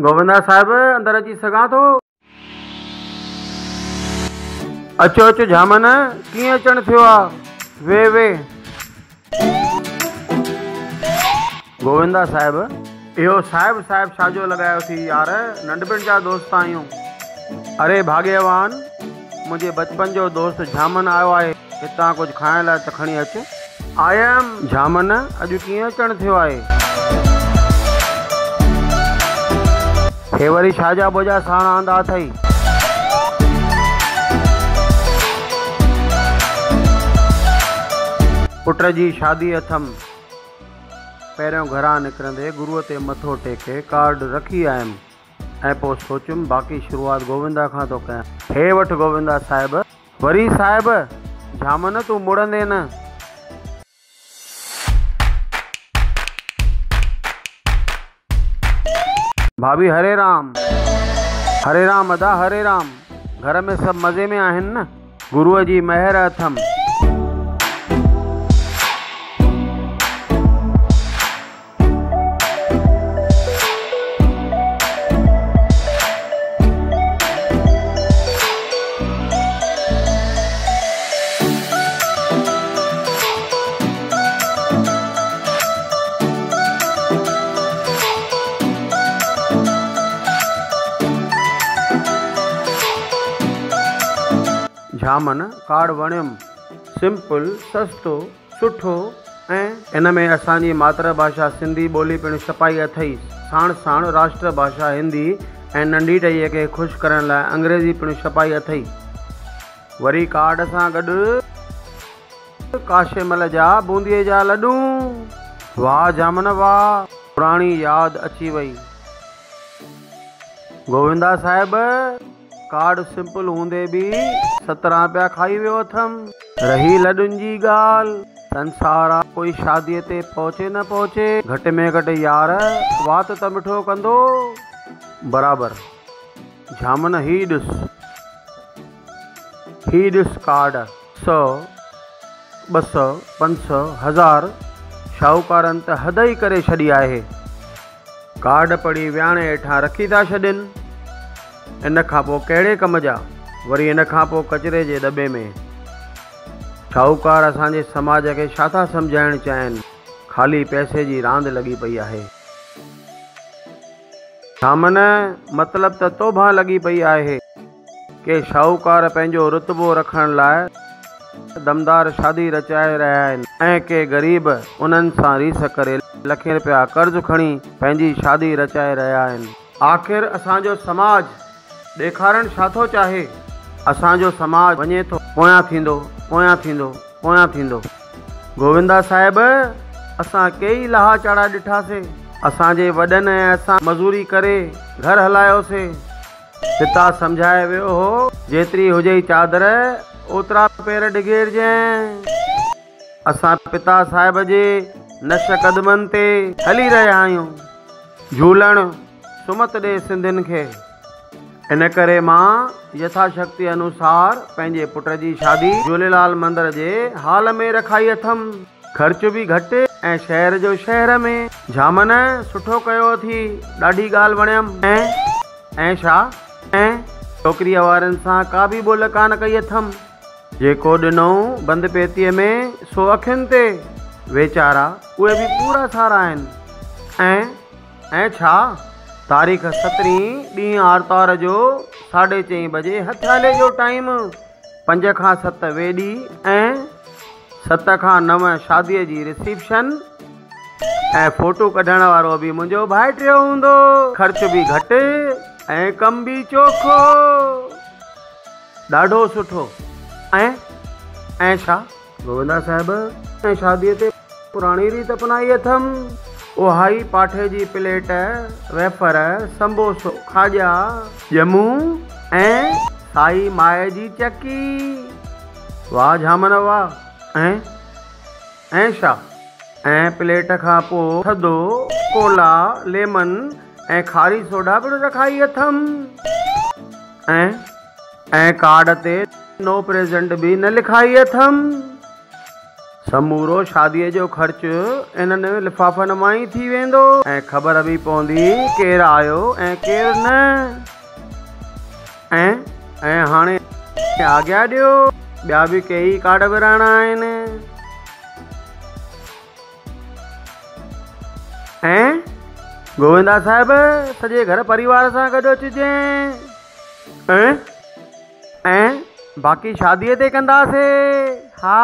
गोविंदा साहिब अंदर अची सघां थो? अचो अचो झामन, कीअं अचणु थियो आहे? वे गोविंदा साहिब, इहो साहिब साहिब छाजो लॻायो थी यार? नंढपिण जा दोस्त आहियूं। अरे भाग्यवान, मुंहिंजे बचपन जो दोस्त झामन आयो आहे। हितां कुझु खाइण लाइ त खणी अच। आयम झामन, अॼु कीअं अचणु थियो आहे? हे वरी छाजा बोजा साण आंदा अथई? पुट जी शादी अथम। पहिरियों घरां निकिरंदे गुरुअ ते मथो टेके कार्ड रखी आयमि ऐं पोइ सोचियुमि बाक़ी शुरूआत गोविंदा खां थो कयां। हे वठि गोविंदा साहिब। वरी साहिब, झामन तूं मुड़ंदे न? भाभी हरे राम अदा हरे राम। घर में सब मज़े में आहिनि न? गुरुअ जी महर अथम। झामन, कार्ड वणियुमि। सिंपल, सस्तो, सुठो ऐं इन में असांजी मातृभाषा सिंधी ॿोली पिणु छपाई अथई। साण साण राष्ट्र भाषा हिंदी ऐं नंढी टईअ खे ख़ुशि करण लाइ अंग्रेज़ी पिणु छपाई अथई। वरी कार्ड सां गॾु काशेमल जा बूंदीअ जा लॾूं। वाह झामन वाह, पुराणी यादि अची वई। गोविंदा साहिब, कार्ड सिंपल हूंदे बि 17 रुपया खाई वियो अथमि। रही लॾुनि जी ॻाल्हि, संसार आहे, कोई शादीअ ते पहुचे न पहुचे, घटि में घटि यार वात त मिठो कंदो बराबरि। झामन, ही ॾिस कार्ड। 100, 200, 500, 1000 शाहूकारनि त हद ई करे छॾी आहे। कार्ड पढ़ी वियाणे हेठां रखी था छॾनि। इन खां पोइ कहिड़े कम जा? वरी इन खां पोइ कचिरे जे दॿे में। शाहूकार असांजे समाज खे छा था सम्झाइणु चाहिनि? ख़ाली पैसे जी रांदि लॻी पई आहे। झामन, मतिलब त तोभा लॻी पई आहे के शाहूकार पंहिंजो रुतबो रखण लाइ दमदार शादी रचाए रहिया आहिनि ऐं के ग़रीब उन्हनि सां रीस करे लखें रुपया कर्ज़ खणी पंहिंजी शादी रचाए रहिया आहिनि। आख़िर असांजो समाज ॾेखारणु छा थो चाहे? असांजो समाज वञे थो पोयां थींदो। गोविंदा साहिब, असां कई लाहा चाड़ा ॾिठासीं। असांजे वॾनि ऐं असां मज़ूरी करे घर हलायोसीं। पिता सम्झाए वियो हो, जेतिरी हुजे चादर ओतिरा पेर डिघेरजांइ। असां पिता साहिब जे नश कदमनि ते हली रहिया आहियूं। झूलण सुमत ॾे सिंधियुनि खे। इन करे मां यथाशक्ति अनुसार पंहिंजे पुट जी शादी झूलेलाल मंदिर जे हाल में रखाई अथमि। ख़र्च बि घटि ऐं शहर जो शहर में। झामन, सुठो कयो अथी, ॾाढी ॻाल्हि वणियमि। ऐं छा? ऐं छोकिरीअ वारनि सां का बि ॿोल कान कई अथमि। जेको ॾिनऊं बंदि पेतीअ में सो अखियुनि ते। वेचारा उहे बि पूरा सारा आहिनि। ऐं छा? तारीख़ 17 ॾींहुं आर्तवार जो 4:30 बजे हथियाले जो टाइम। 5 खां 7 वेॾी ऐं 7 खां 9 शादीअ जी रिसेप्शन। ऐं फोटो कढण वारो बि मुंहिंजो भाइटियो हूंदो। ख़र्च बि घटि ऐं कम बि चोखो। ॾाढो सुठो। ऐं छा? गोविंदा साहिब, ऐं शादीअ ते पुराणी रीत अपनाई अथमि। उहाई पाठे जी प्लेट, वेफर, संबोसो, खाॼा, ॼमूं ऐं साई माए जी चकी। वाह झामन वाह। ऐं छा? ऐं प्लेट खां पोइ थधो, कोला, लेमन ऐं खारी सोडा पिणु रखाई अथमि। ऐं कार्ड ते नो प्रेजेंट बि न लिखाई अथमि। समूरो शादीअ जो ख़र्च इन्हनि लिफ़ाफ़नि मां ई थी वेंदो ऐं ख़बर बि पवंदी केरु आयो ऐं केरु न। ऐं हाणे आज्ञा ॾियो, ॿिया बि कई कार्ड विराइणा आहिनि। ऐं गोविंदा साहिब सॼे घर परिवार सां गॾु अचिजे। ऐं बाक़ी शादीअ ते कंदासीं। हा।